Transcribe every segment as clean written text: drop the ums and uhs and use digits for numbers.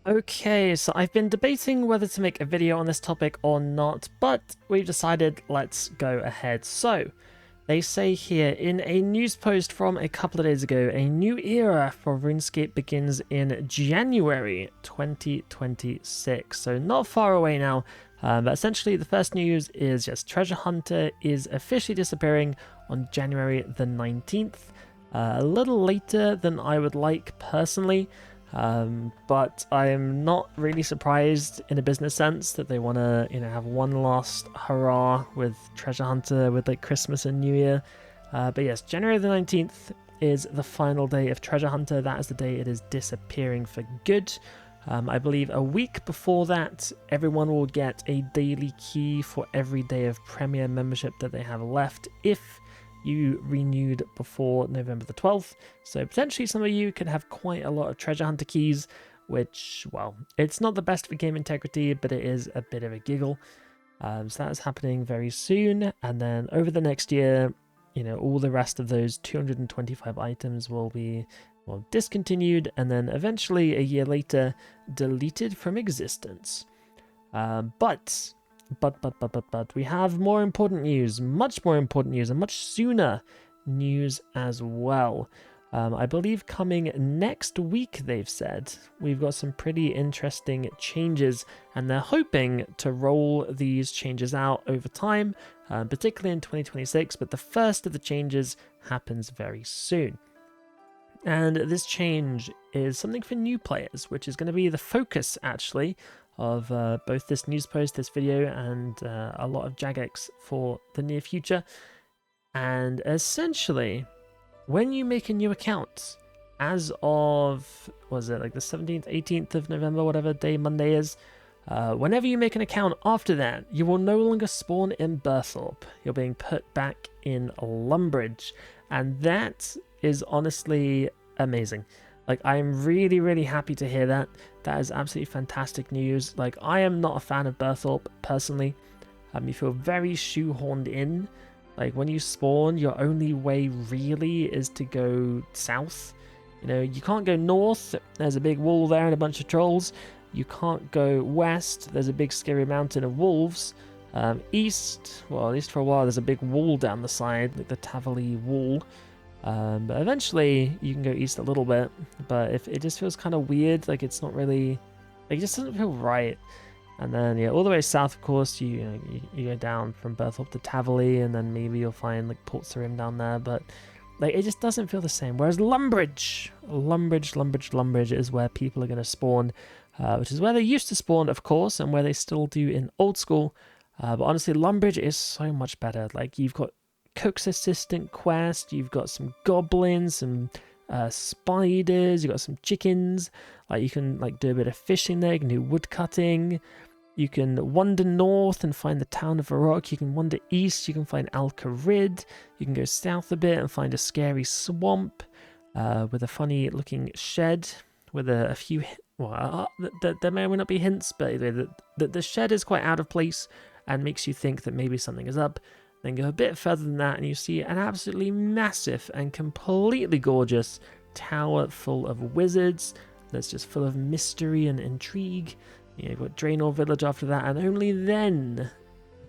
Okay, so I've been debating whether to make a video on this topic or not, but we've decided let's go ahead. So, they say here in a news post from a couple of days ago, a new era for RuneScape begins in January 2026. So not far away now, but essentially the first news is just Treasure Hunter is officially disappearing on January the 19th. A little later than I would like personally. But I'm not really surprised in a business sense that they want to, have one last hurrah with Treasure Hunter with like Christmas and New Year. But yes, January the 19th is the final day of Treasure Hunter. That is the day it is disappearing for good. I believe a week before that, everyone will get a daily key for every day of Premier membership that they have left if you renewed before November the 12th. So potentially some of you could have quite a lot of treasure hunter keys, which, well, it's not the best for game integrity, but it is a bit of a giggle. So that is happening very soon. And then over the next year, all the rest of those 225 items will be, well, discontinued and then eventually a year later deleted from existence. But we have more important news, much more important news, and much sooner news as well. I believe coming next week, they've said, we've got some pretty interesting changes, and they're hoping to roll these changes out over time, particularly in 2026, but the first of the changes happens very soon. And this change is something for new players, which is going to be the focus, actually, of both this news post, this video, and a lot of Jagex for the near future. And essentially, when you make a new account, as of, was it like the 17th, 18th of November, whatever day Monday is, whenever you make an account after that, you will no longer spawn in Berthorpe. You're being put back in Lumbridge. And that is honestly amazing. Like, I'm really, really happy to hear that. That is absolutely fantastic news. Like, I am not a fan of Berthorpe, personally. You feel very shoehorned in. Like, when you spawn, your only way, really, is to go south. You can't go north. There's a big wall there and a bunch of trolls. You can't go west. There's a big scary mountain of wolves. East, well, at least for a while, there's a big wall down the side, like the Tavali wall. But eventually you can go east a little bit, but if it just feels kind of weird, like it's not really, like it just doesn't feel right. And then yeah, all the way south, of course, you go down from Berthorpe to Tavali, and then maybe you'll find like Port Sarim down there, but like it just doesn't feel the same. Whereas Lumbridge is where people are going to spawn, which is where they used to spawn, of course, and where they still do in old school. But honestly, Lumbridge is so much better. Like, you've got Cook's Assistant quest, you've got some goblins, some spiders, you've got some chickens. Like, you can like do a bit of fishing there, you can do wood cutting. You can wander north and find the town of Varrock. You can wander east, you can find Al-Kharid. You can go south a bit and find a scary swamp with a funny looking shed with a few, well, there may or may not be hints, but the shed is quite out of place and makes you think that maybe something is up. Then go a bit further than that and you see an absolutely massive and completely gorgeous tower full of wizards that's just full of mystery and intrigue. You've got Draenor Village after that, and only then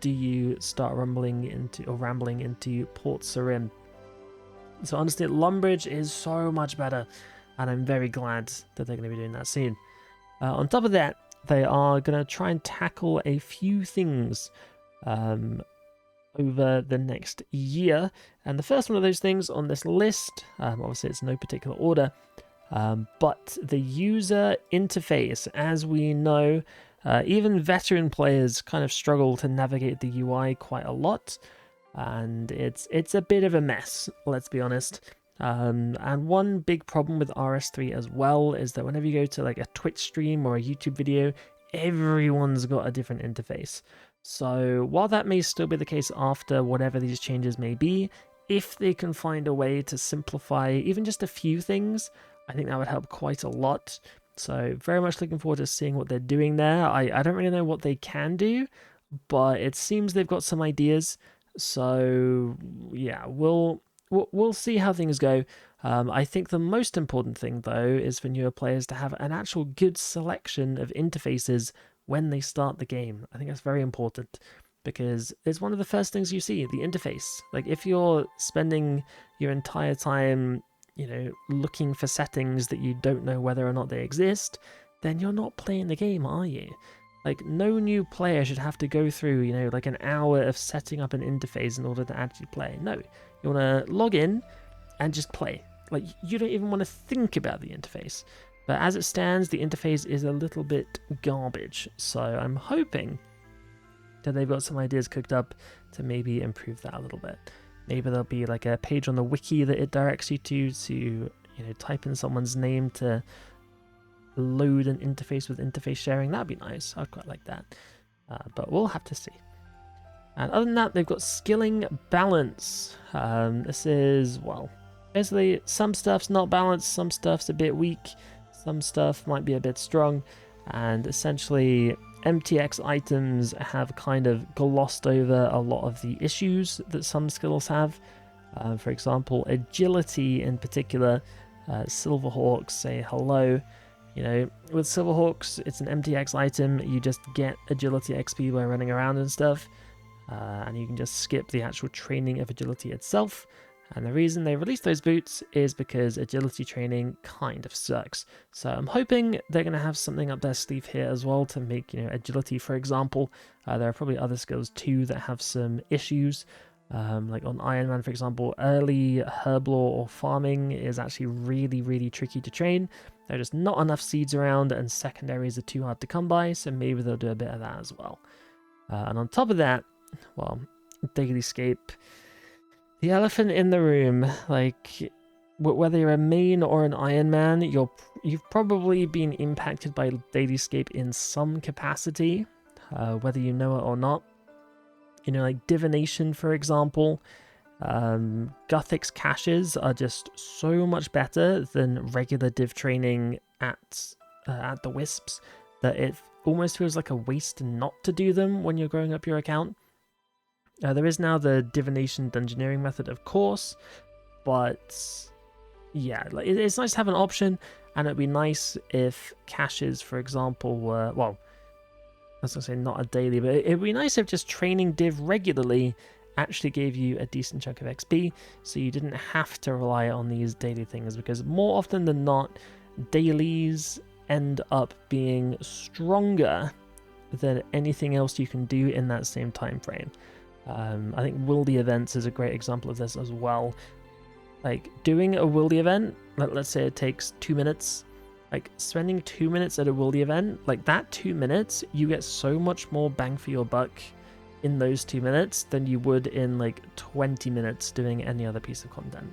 do you start rambling into Port Sarim. So honestly, Lumbridge is so much better, and I'm very glad that they're going to be doing that soon. On top of that, they are going to try and tackle a few things over the next year. And the first one of those things on this list, obviously it's no particular order, but the user interface. As we know, even veteran players kind of struggle to navigate the UI quite a lot, and it's a bit of a mess, let's be honest. And one big problem with RS3 as well is that whenever you go to like a Twitch stream or a YouTube video, everyone's got a different interface. So while that may still be the case after whatever these changes may be, if they can find a way to simplify even just a few things, I think that would help quite a lot. So very much looking forward to seeing what they're doing there. I don't really know what they can do, but it seems they've got some ideas. So yeah, we'll we'll see how things go. I think the most important thing, though, is for newer players to have an actual good selection of interfaces when they start the game. I think that's very important because it's one of the first things you see, the interface. Like, if you're spending your entire time, looking for settings that you don't know whether or not they exist, then you're not playing the game, are you? Like, no new player should have to go through, like an hour of setting up an interface in order to actually play. No, you want to log in and just play. Like, you don't even want to think about the interface. But as it stands, the interface is a little bit garbage. So I'm hoping that they've got some ideas cooked up to maybe improve that a little bit. Maybe there'll be like a page on the wiki that it directs you to type in someone's name to load an interface with interface sharing. That'd be nice. I'd quite like that. But we'll have to see. And other than that, they've got skilling balance. This is, well, basically some stuff's not balanced, some stuff's a bit weak, some stuff might be a bit strong, and essentially MTX items have kind of glossed over a lot of the issues that some skills have. For example, agility in particular. Silverhawks say hello. With Silverhawks, it's an MTX item. You just get agility XP by running around and stuff. And you can just skip the actual training of agility itself. And the reason they released those boots is because agility training kind of sucks. So I'm hoping they're going to have something up their sleeve here as well to make, agility, for example. There are probably other skills too that have some issues. Like on Iron Man, for example, early herblore or farming is actually really, really tricky to train. There are just not enough seeds around, and secondaries are too hard to come by, so maybe they'll do a bit of that as well. And on top of that, well, Dailyscape, the elephant in the room, like, whether you're a main or an Iron Man, you've probably been impacted by Dailyscape in some capacity, whether you know it or not. Like divination, for example. Guthix caches are just so much better than regular div training at the Wisps that it almost feels like a waste not to do them when you're growing up your account. There is now the divination dungeoneering method, of course, but yeah, like it's nice to have an option, and it'd be nice if caches, for example, were, well, I was going to say not a daily, but it'd be nice if just training div regularly actually gave you a decent chunk of XP, so you didn't have to rely on these daily things, because more often than not, dailies end up being stronger than anything else you can do in that same time frame. I think Wildy events is a great example of this as well. Like, doing a Wildy event, let's say it takes 2 minutes, like spending 2 minutes at a Wildy event, like that 2 minutes, you get so much more bang for your buck in those 2 minutes than you would in like 20 minutes doing any other piece of content.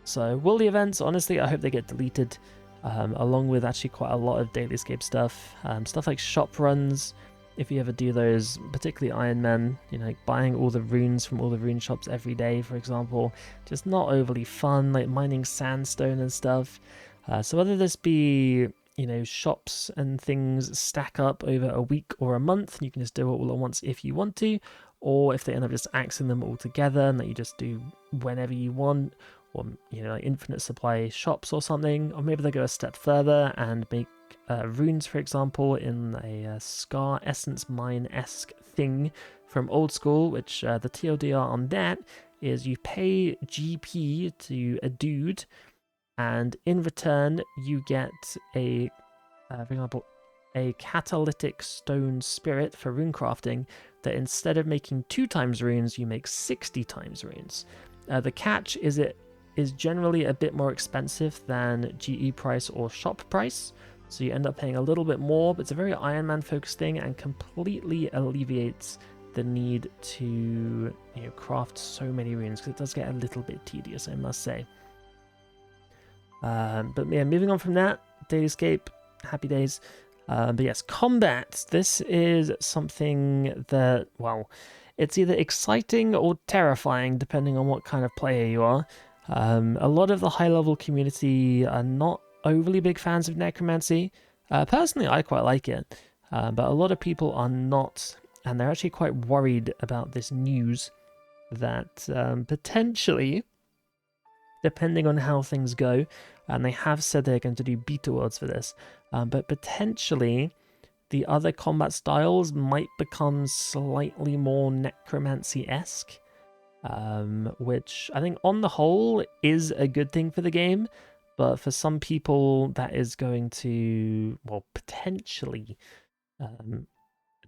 So Wildy events, honestly, I hope they get deleted, along with actually quite a lot of Dailyscape stuff. Stuff like shop runs, if you ever do those, particularly Iron Man, like buying all the runes from all the rune shops every day, for example, just not overly fun, like mining sandstone and stuff. So whether this be, shops and things stack up over a week or a month, you can just do it all at once if you want to, or if they end up just axing them all together and that you just do whenever you want, or, like infinite supply shops or something, or maybe they go a step further and make runes, for example, in a Scar Essence Mine-esque thing from old school, which the TLDR on that is you pay GP to a dude, and in return you get a, for example, a catalytic stone spirit for rune crafting that instead of making 2 times runes, you make 60 times runes. The catch is it is generally a bit more expensive than GE price or shop price, so you end up paying a little bit more, but it's a very Iron Man focused thing and completely alleviates the need to craft so many runes, because it does get a little bit tedious, I must say. But yeah, moving on from that, Dailyscape, happy days. But yes, combat. This is something that, well, it's either exciting or terrifying, depending on what kind of player you are. A lot of the high-level community are not overly big fans of necromancy. Personally, I quite like it, but a lot of people are not, and they're actually quite worried about this news that potentially depending on how things go. And they have said they're going to do beta worlds for this. But potentially the other combat styles might become slightly more necromancy-esque, which I think on the whole is a good thing for the game. But for some people, that is going to, well, potentially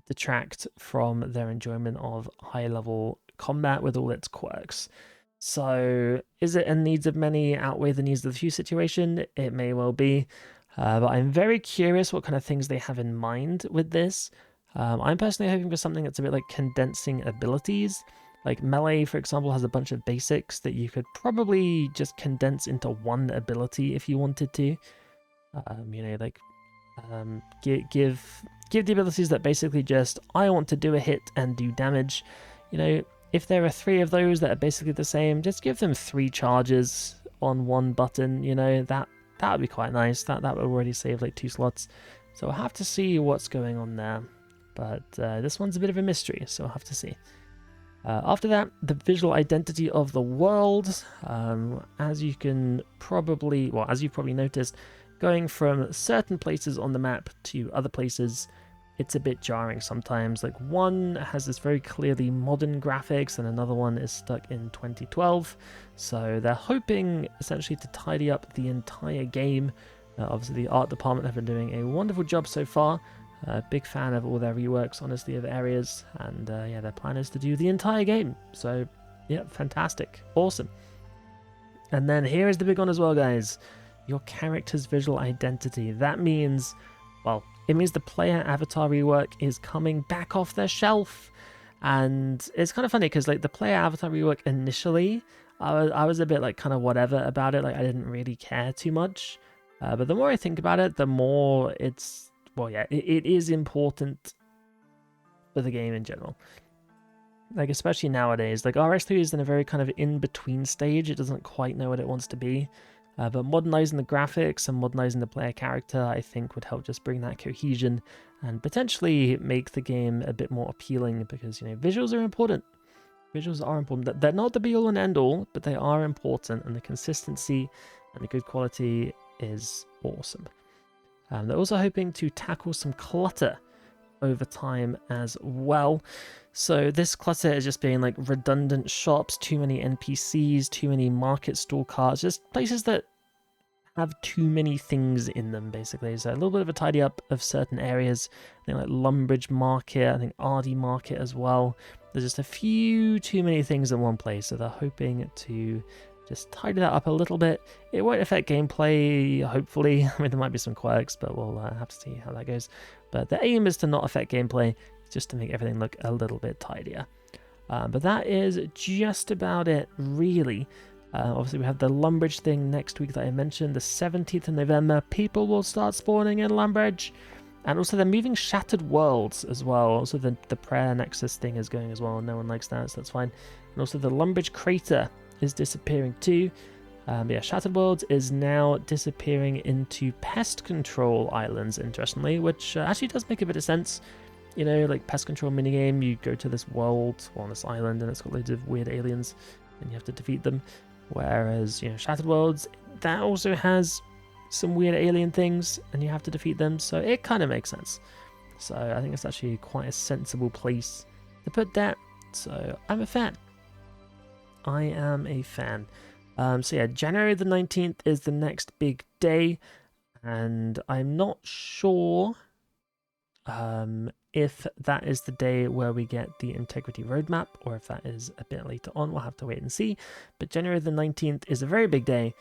detract from their enjoyment of high-level combat with all its quirks. So, is it a needs of many outweigh the needs of the few situation? It may well be. But I'm very curious what kind of things they have in mind with this. I'm personally hoping for something that's a bit like condensing abilities. Like Melee, for example, has a bunch of basics that you could probably just condense into one ability if you wanted to. Give the abilities that basically just, I want to do a hit and do damage. If there are 3 of those that are basically the same, just give them 3 charges on one button. That would be quite nice. That would already save like 2 slots. So we'll have to see what's going on there. But this one's a bit of a mystery, so we'll have to see. After that, the visual identity of the world. As you've probably noticed, going from certain places on the map to other places, it's a bit jarring sometimes. Like one has this very clearly modern graphics and another one is stuck in 2012. So they're hoping essentially to tidy up the entire game. Obviously the art department have been doing a wonderful job so far. Big fan of all their reworks, honestly, of areas, and their plan is to do the entire game. So yeah, fantastic, awesome. And then here is the big one as well, guys. Your character's visual identity. That means, well, it means the player avatar rework is coming back off their shelf. And it's kind of funny because like the player avatar rework initially, I was a bit like kind of whatever about it. Like I didn't really care too much. But the more I think about it, the more it's, well, yeah, it is important for the game in general. Like especially nowadays, like RS3 is in a very kind of in-between stage. It doesn't quite know what it wants to be. But modernizing the graphics and modernizing the player character, I think, would help just bring that cohesion and potentially make the game a bit more appealing because, visuals are important. Visuals are important. They're not the be-all and end-all, but they are important, and the consistency and the good quality is awesome. They're also hoping to tackle some clutter over time as well. So this clutter is just being like redundant shops, too many NPCs, too many market stall carts, just places that have too many things in them, basically. So a little bit of a tidy up of certain areas. I think like Lumbridge Market, I think Ardy Market as well. There's just a few too many things in one place, so they're hoping to just tidy that up a little bit. It won't affect gameplay, hopefully. I mean, there might be some quirks, but we'll have to see how that goes. But the aim is to not affect gameplay, just to make everything look a little bit tidier. But that is just about it, really. Obviously, we have the Lumbridge thing next week that I mentioned. The 17th of November, people will start spawning in Lumbridge. And also, they're moving Shattered Worlds as well. Also, the Prayer Nexus thing is going as well. No one likes that, so that's fine. And also, the Lumbridge Crater is disappearing too. Shattered Worlds is now disappearing into Pest Control Islands, interestingly, which actually does make a bit of sense. Like Pest Control minigame, you go to this world, on this island, and it's got loads of weird aliens, and you have to defeat them. Whereas, Shattered Worlds, that also has some weird alien things, and you have to defeat them, so it kind of makes sense. So I think it's actually quite a sensible place to put that, so I'm a fan. I am a fan. January the 19th is the next big day, and I'm not sure if that is the day where we get the Integrity Roadmap, or if that is a bit later on. We'll have to wait and see. But January the 19th is a very big day.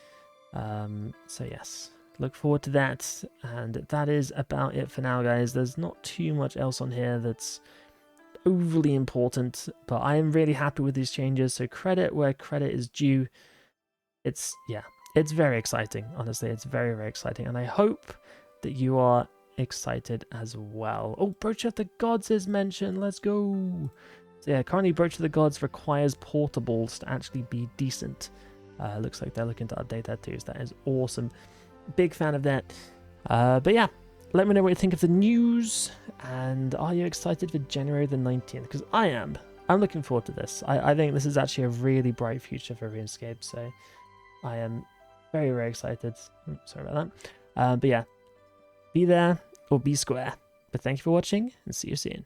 So yes, look forward to that. And that is about it for now, guys. There's not too much else on here that's overly important, but I am really happy with these changes. So credit where credit is due. It's very exciting. Honestly, it's very, very exciting. And I hope that you are excited as well. Oh, Brooch of the Gods is mentioned. Let's go. So yeah, currently Brooch of the Gods requires portables to actually be decent. Looks like they're looking to update that too, so that is awesome. Big fan of that. But yeah, let me know what you think of the news, and are you excited for January the 19th? Because I am. I'm looking forward to this. I think this is actually a really bright future for RuneScape, so I am very, very excited. Sorry about that. But yeah, be there or be square. But thank you for watching and see you soon.